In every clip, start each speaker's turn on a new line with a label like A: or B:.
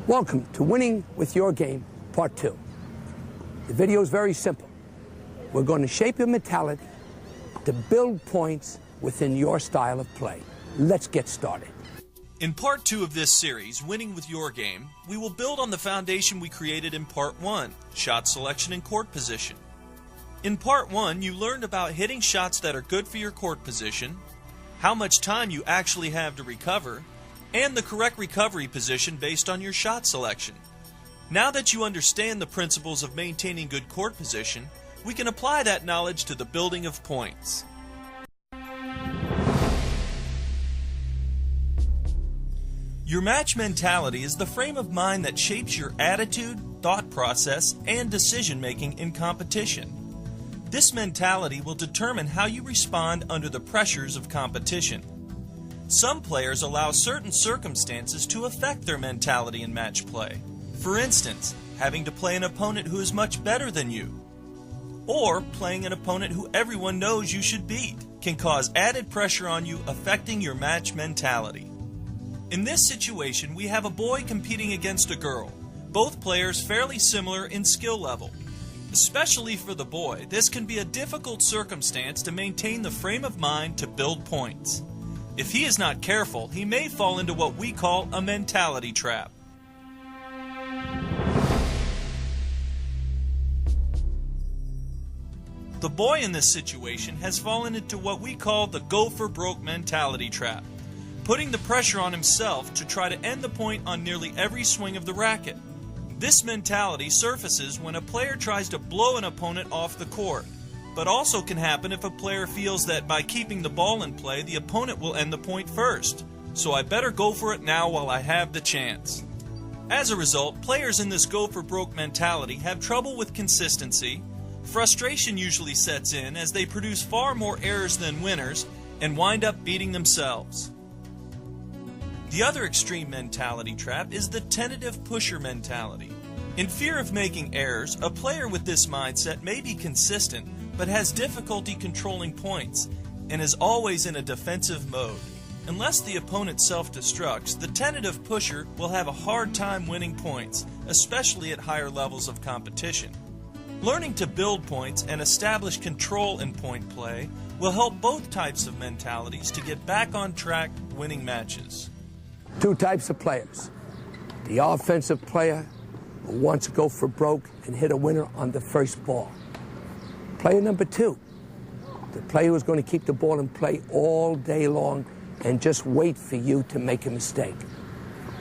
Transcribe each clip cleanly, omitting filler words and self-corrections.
A: Welcome to Winning with Your Game, Part 2. The video is very simple. We're going to shape your mentality to build points within your style of play. Let's get started.
B: In Part 2 of this series, Winning with Your Game, we will build on the foundation we created in Part 1, shot selection and court position. In Part 1, you learned about hitting shots that are good for your court position, how much time you actually have to recover, and the correct recovery position based on your shot selection. Now that you understand the principles of maintaining good court position, we can apply that knowledge to the building of points. Your match mentality is the frame of mind that shapes your attitude, thought process, and decision-making in competition. This mentality will determine how you respond under the pressures of competition. Some players allow certain circumstances to affect their mentality in match play. For instance, having to play an opponent who is much better than you, or playing an opponent who everyone knows you should beat, can cause added pressure on you, affecting your match mentality. In this situation, we have a boy competing against a girl, both players fairly similar in skill level. Especially for the boy, this can be a difficult circumstance to maintain the frame of mind to build points. If he is not careful, he may fall into what we call a mentality trap. The boy in this situation has fallen into what we call the go for broke mentality trap, putting the pressure on himself to try to end the point on nearly every swing of the racket. This mentality surfaces when a player tries to blow an opponent off the court, but also can happen if a player feels that by keeping the ball in play, the opponent will end the point first, so I better go for it now while I have the chance. As a result, players in this go for broke mentality have trouble with consistency. Frustration usually sets in as they produce far more errors than winners and wind up beating themselves. The other extreme mentality trap is the tentative pusher mentality. In fear of making errors, a player with this mindset may be consistent but has difficulty controlling points and is always in a defensive mode. Unless the opponent self-destructs, the tentative pusher will have a hard time winning points, especially at higher levels of competition. Learning to build points and establish control in point play will help both types of mentalities to get back on track winning matches.
A: Two types of players. The offensive player who wants to go for broke and hit a winner on the first ball. Player number two, the player who's going to keep the ball in play all day long and just wait for you to make a mistake.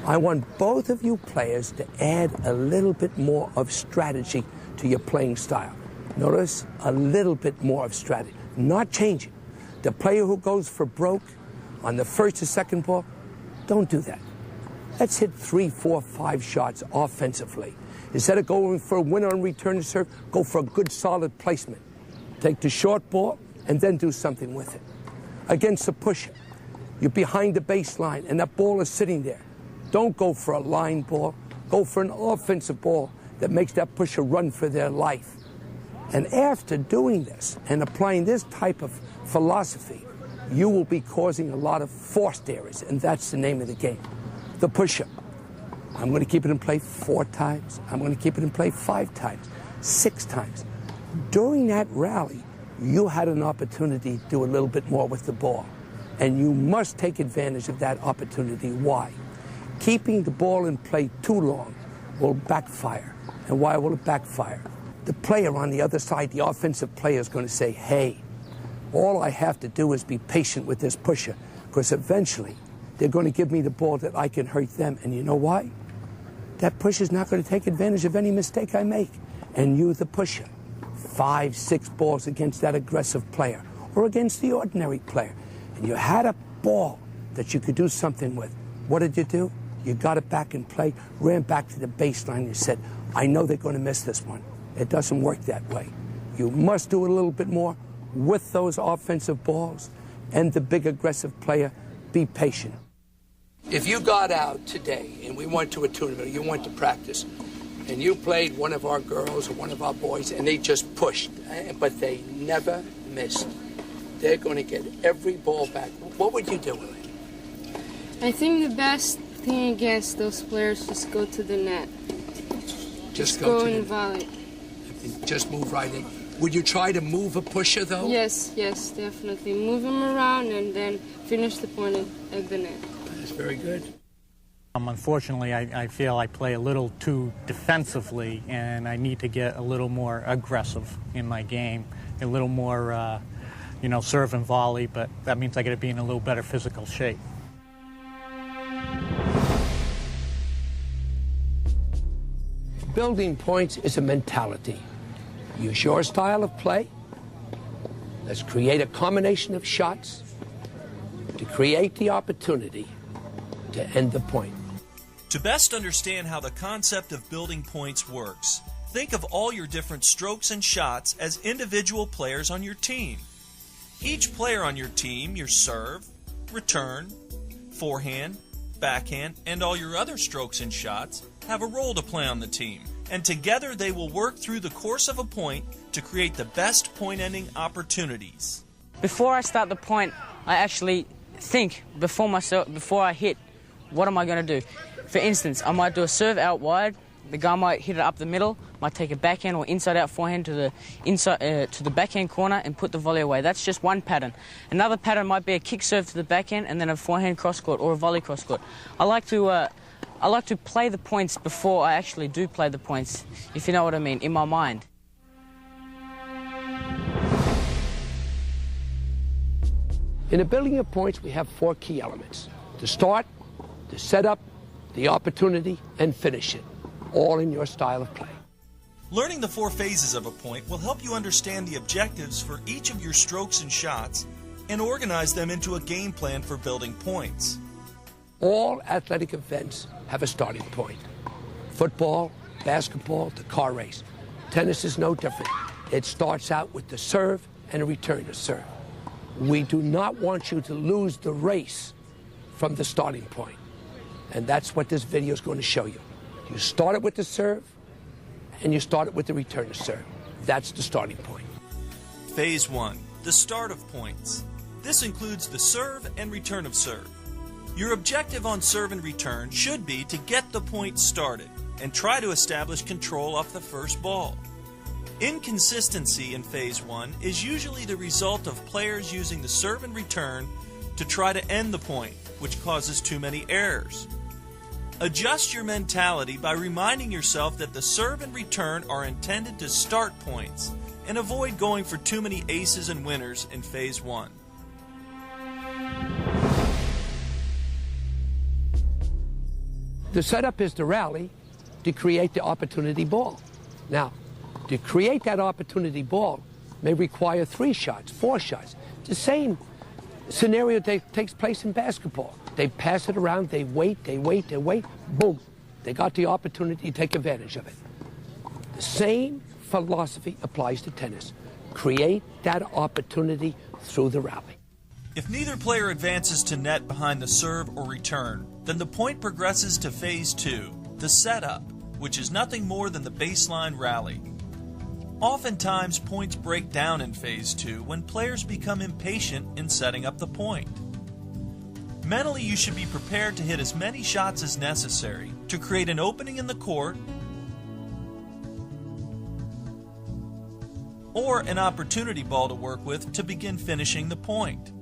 A: I want both of you players to add a little bit more of strategy to your playing style. Notice, a little bit more of strategy, not changing. The player who goes for broke on the first or second ball, don't do that. Let's hit 3, 4, 5 shots offensively. Instead of going for a winner on return to serve, go for a good solid placement. Take the short ball and then do something with it. Against the pusher, you're behind the baseline and that ball is sitting there. Don't go for a line ball. Go for an offensive ball that makes that pusher run for their life. And after doing this and applying this type of philosophy, you will be causing a lot of forced errors, and that's the name of the game. The push-up. I'm going to keep it in play 4 times. I'm going to keep it in play 5 times, 6 times. During that rally, you had an opportunity to do a little bit more with the ball, and you must take advantage of that opportunity. Why? Keeping the ball in play too long will backfire. And why will it backfire? The player on the other side, the offensive player, is going to say, hey, all I have to do is be patient with this pusher, because eventually they're going to give me the ball that I can hurt them. And you know why? That pusher's not going to take advantage of any mistake I make. And you, the pusher, 5, 6 balls against that aggressive player or against the ordinary player. And you had a ball that you could do something with. What did you do? You got it back in play, ran back to the baseline and said, I know they're going to miss this one. It doesn't work that way. You must do a little bit more with those offensive balls, and the big aggressive player, be patient. If you got out today and we went to a tournament, you went to practice, and you played one of our girls or one of our boys and they just pushed, but they never missed, they're going to get every ball back. What would you do with it?
C: I think the best thing against those players, just go to the net.
A: Just go to
C: and
A: the
C: volley.
A: Just move right in. Would you try to move a pusher, though?
C: Yes, definitely. Move him around and then finish the point at the net.
A: That's very good.
D: Unfortunately, I feel I play a little too defensively, and I need to get a little more aggressive in my game, a little more, serve and volley, but that means I got to be in a little better physical shape.
A: Building points is a mentality. Use your style of play. Let's create a combination of shots to create the opportunity to end the point.
B: To best understand how the concept of building points works, think of all your different strokes and shots as individual players on your team. Each player on your team, your serve, return, forehand, backhand, and all your other strokes and shots have a role to play on the team, and together they will work through the course of a point to create the best point-ending opportunities.
E: Before I start the point, I actually think before I hit, what am I going to do? For instance, I might do a serve out wide, the guy might hit it up the middle, might take a backhand or inside-out forehand to the backhand corner and put the volley away. That's just one pattern. Another pattern might be a kick serve to the backhand and then a forehand cross-court or a volley cross-court. I like to play the points before I actually do play the points, if you know what I mean, in my mind.
A: In the building of points, we have 4 key elements: the start, the setup, the opportunity, and finish it, all in your style of play.
B: Learning the 4 phases of a point will help you understand the objectives for each of your strokes and shots and organize them into a game plan for building points.
A: All athletic events have a starting point. Football, basketball, the car race. Tennis is no different. It starts out with the serve and a return to serve. We do not want you to lose the race from the starting point. And that's what this video is going to show you. You start it with the serve, and you start it with the return to serve. That's the starting point.
B: Phase 1, the start of points. This includes the serve and return of serve. Your objective on serve and return should be to get the point started and try to establish control off the first ball. Inconsistency in Phase 1 is usually the result of players using the serve and return to try to end the point, which causes too many errors. Adjust your mentality by reminding yourself that the serve and return are intended to start points, and avoid going for too many aces and winners in Phase 1.
A: The setup is the rally to create the opportunity ball. Now, to create that opportunity ball may require 3 shots, 4 shots. The same scenario that takes place in basketball. They pass it around, they wait, boom. They got the opportunity to take advantage of it. The same philosophy applies to tennis. Create that opportunity through the rally.
B: If neither player advances to net behind the serve or return, then the point progresses to Phase 2, the setup, which is nothing more than the baseline rally. Oftentimes, points break down in Phase 2 when players become impatient in setting up the point. Mentally, you should be prepared to hit as many shots as necessary to create an opening in the court or an opportunity ball to work with to begin finishing the point.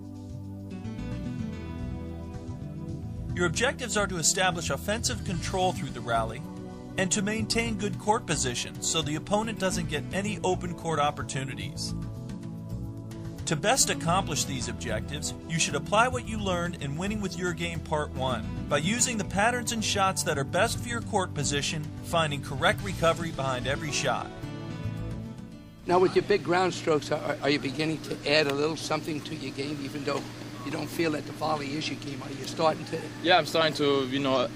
B: Your objectives are to establish offensive control through the rally and to maintain good court position so the opponent doesn't get any open court opportunities. To best accomplish these objectives, you should apply what you learned in Winning with Your Game Part 1 by using the patterns and shots that are best for your court position, finding correct recovery behind every shot.
A: Now with your big ground strokes, are you beginning to add a little something to your game, even though you don't feel that the volley is your game? Are you starting to?
F: Yeah, I'm starting to,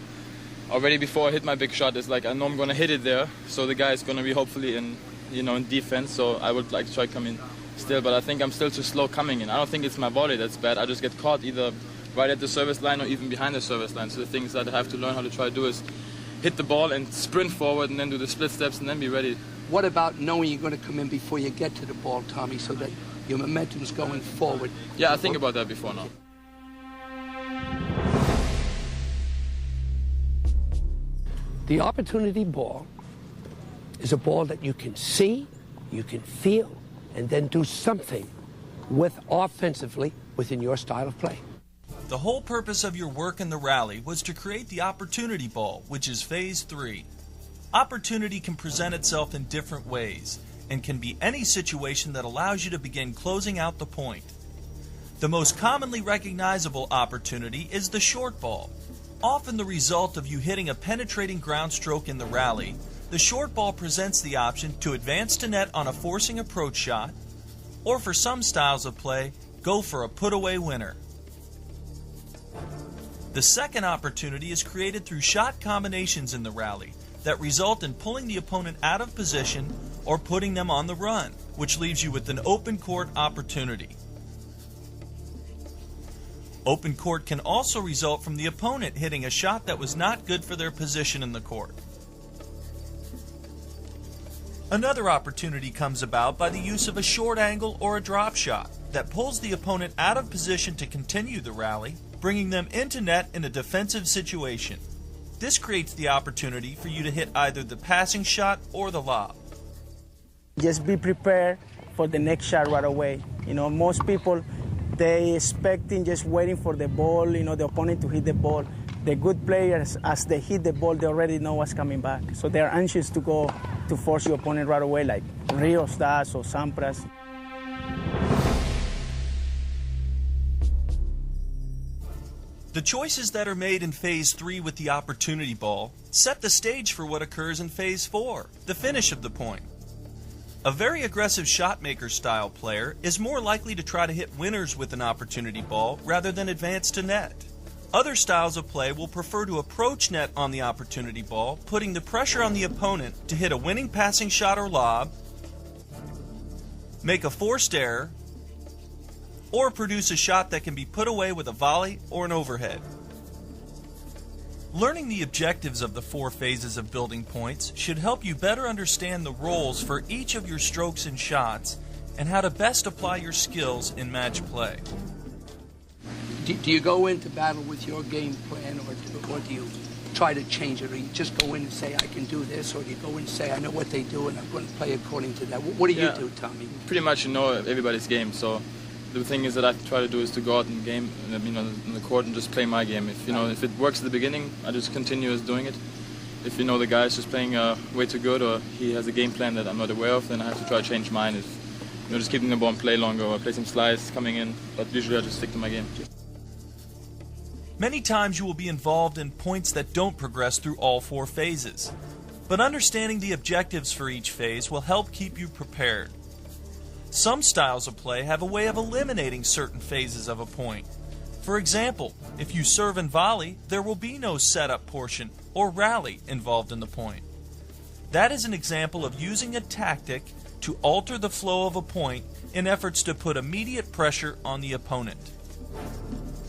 F: already before I hit my big shot, it's like I know I'm going to hit it there, so the guy is going to be hopefully in defense, so I would like to try to come in still, but I think I'm still too slow coming in. I don't think it's my volley that's bad. I just get caught either right at the service line or even behind the service line. So the things that I have to learn how to try to do is hit the ball and sprint forward and then do the split steps and then be ready.
A: What about knowing you're going to come in before you get to the ball, Tommy, so that your momentum's going forward?
F: Yeah, I think about that before now.
A: The opportunity ball is a ball that you can see, you can feel, and then do something with offensively within your style of play.
B: The whole purpose of your work in the rally was to create the opportunity ball, which is phase 3. Opportunity can present itself in different ways and can be any situation that allows you to begin closing out the point. The most commonly recognizable opportunity is the short ball. Often the result of you hitting a penetrating ground stroke in the rally, the short ball presents the option to advance to net on a forcing approach shot, or for some styles of play, go for a put-away winner. The second opportunity is created through shot combinations in the rally that result in pulling the opponent out of position or putting them on the run, which leaves you with an open court opportunity. Open court can also result from the opponent hitting a shot that was not good for their position in the court. Another opportunity comes about by the use of a short angle or a drop shot that pulls the opponent out of position to continue the rally, bringing them into net in a defensive situation. This creates the opportunity for you to hit either the passing shot or the lob.
G: Just be prepared for the next shot right away. Most people, they expecting just waiting for the ball, the opponent to hit the ball. The good players, as they hit the ball, they already know what's coming back. So they're anxious to go to force your opponent right away, like Rios does or Sampras.
B: The choices that are made in phase 3 with the opportunity ball set the stage for what occurs in phase 4, the finish of the point. A very aggressive shot maker style player is more likely to try to hit winners with an opportunity ball rather than advance to net. Other styles of play will prefer to approach net on the opportunity ball, putting the pressure on the opponent to hit a winning passing shot or lob, make a forced error, or produce a shot that can be put away with a volley or an overhead. Learning the objectives of the 4 phases of building points should help you better understand the roles for each of your strokes and shots and how to best apply your skills in match play.
A: Do you go into battle with your game plan, or do you try to change it, or you just go in and say, I can do this, or do you go in and say, I know what they do and I'm going to play according to that? What do you do, Tommy?
F: Pretty much everybody's game, so the thing is that I try to do is to go out in the game, in the court, and just play my game. If it works at the beginning, I just continue as doing it. If the guy is just playing way too good, or he has a game plan that I'm not aware of, then I have to try to change mine. Just keeping the ball and play longer, or play some slides coming in. But usually I just stick to my game.
B: Many times you will be involved in points that don't progress through all 4 phases, but understanding the objectives for each phase will help keep you prepared. Some styles of play have a way of eliminating certain phases of a point. For example, if you serve and volley, there will be no setup portion or rally involved in the point. That is an example of using a tactic to alter the flow of a point in efforts to put immediate pressure on the opponent.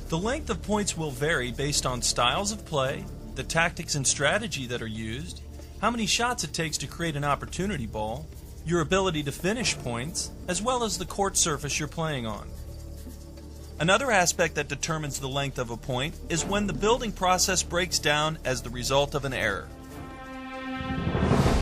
B: The length of points will vary based on styles of play, the tactics and strategy that are used, how many shots it takes to create an opportunity ball, your ability to finish points, as well as the court surface you're playing on. Another aspect that determines the length of a point is when the building process breaks down as the result of an error.